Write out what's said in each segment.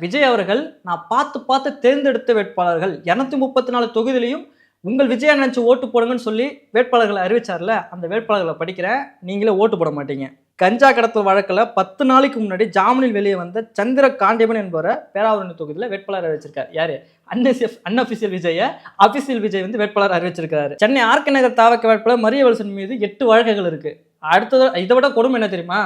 விஜய் அவர்கள் நான் பார்த்து பார்த்து தேர்ந்தெடுத்த வேட்பாளர்கள் 234 தொகுதியிலையும் உங்கள் விஜயா நினைச்சு ஓட்டு போடுங்கன்னு சொல்லி வேட்பாளர்களை அறிவிச்சார்ல, அந்த வேட்பாளர்களை படிக்கிறேன், நீங்களே ஓட்டு போட மாட்டீங்க. கஞ்சா கடத்தல் வழக்கில் 10 நாளைக்கு முன்னாடி ஜாமீனில் வெளியே வந்த சந்திர காண்டியபன் என்பவரை பேராவூரணி தொகுதியில் வேட்பாளர் அறிவிச்சிருக்காரு. யாரு? அன்அபிஷியல் விஜய அபிஷியல் விஜய் வந்து வேட்பாளர் அறிவிச்சிருக்காரு. சென்னை ஆர்கே நகர் தாவக்க வேட்பாளர் மரியவல்சன் மீது 8 வழக்குகள் இருக்கு. அடுத்தது இதை விட கொடுமை என்ன தெரியுமா?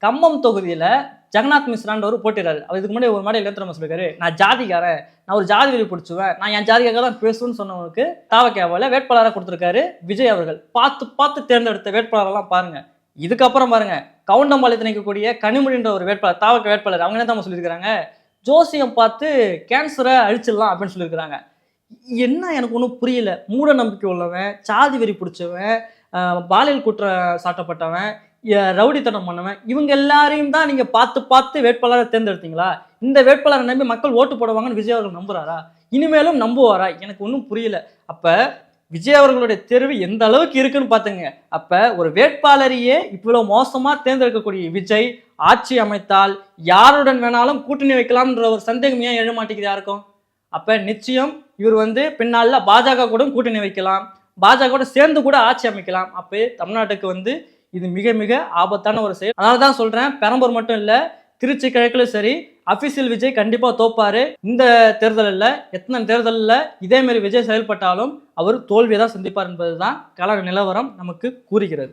கம்பம் தொகுதியில ஜெகநாத் மிஸ்ரான்றவர் போட்டிடுறாரு. அவர் இதுக்கு முன்னாடி ஒரு மாதிரி இளைஞர் சொல்லிருக்காரு, நான் ஜாதிக்காரன், நான் ஒரு ஜாதி வெறி பிடிச்சுவேன், நான் என் ஜாதிக்காக தான் பேசுவேன்னு சொன்னவனுக்கு தாவக்கேவால வேட்பாளராக கொடுத்துருக்காரு விஜய் அவர்கள். பார்த்து பார்த்து தேர்ந்தெடுத்த வேட்பாளரெல்லாம் பாருங்க. இதுக்கப்புறம் பாருங்க, கவுண்டம்பாளையத்தில் நிற்கக்கூடிய கனிமொழின்ற ஒரு வேட்பாளர், தாவக்க வேட்பாளர், அவங்க என்ன தான் சொல்லியிருக்கிறாங்க, ஜோசியம் பார்த்து கேன்சரை அழிச்சிடலாம் அப்படின்னு சொல்லியிருக்கிறாங்க. என்ன எனக்கு ஒன்றும் புரியல. மூட நம்பிக்கை உள்ளவன், சாதி வெறி பிடிச்சவன், பாலியல் குற்றம் சாட்டப்பட்டவன், ரவுடித்தனம் பண்ணவன், இவங்க எல்லாரையும் தான் நீங்க பார்த்து பார்த்து வேட்பாளரை தேர்ந்தெடுத்தீங்களா? இந்த வேட்பாளரை நம்பி மக்கள் ஓட்டு போடுவாங்கன்னு விஜய் அவர்கள் நம்புறாரா? இனிமேலும் நம்புவாரா? எனக்கு ஒன்றும் புரியல. அப்ப விஜய் அவர்களுடைய தேர்வு எந்த அளவுக்கு இருக்குன்னு பாத்துங்க. அப்ப ஒரு வேட்பாளரையே இவ்வளவு மோசமா தேர்ந்தெடுக்கக்கூடிய விஜய் ஆட்சி அமைத்தால் யாருடன் வேணாலும் கூட்டணி வைக்கலாம்ன்ற ஒரு சந்தேகம் ஏன் எழ மாட்டேங்குது யாருக்கும்? அப்ப நிச்சயம் இவர் வந்து பின்னால பாஜக கூட கூட்டணி வைக்கலாம், பாஜக கூட சேர்ந்து கூட ஆட்சி அமைக்கலாம். அப்ப தமிழ்நாட்டுக்கு வந்து இது மிக மிக ஆபத்தான ஒரு செயல். அதனால தான் சொல்றேன், பெரம்பூர் மட்டும் இல்ல, திருச்சி கிழக்குலையும் சரி அபிஷியல் விஜய் கண்டிப்பா தோப்பாரு. இந்த தேர்தலில் எத்தனை தேர்தலில் இதே மாதிரி விஜய் செயல்பட்டாலும் அவர் தோல்வியை தான் சந்திப்பார் என்பதுதான் கள நிலவரம் நமக்கு கூறுகிறது.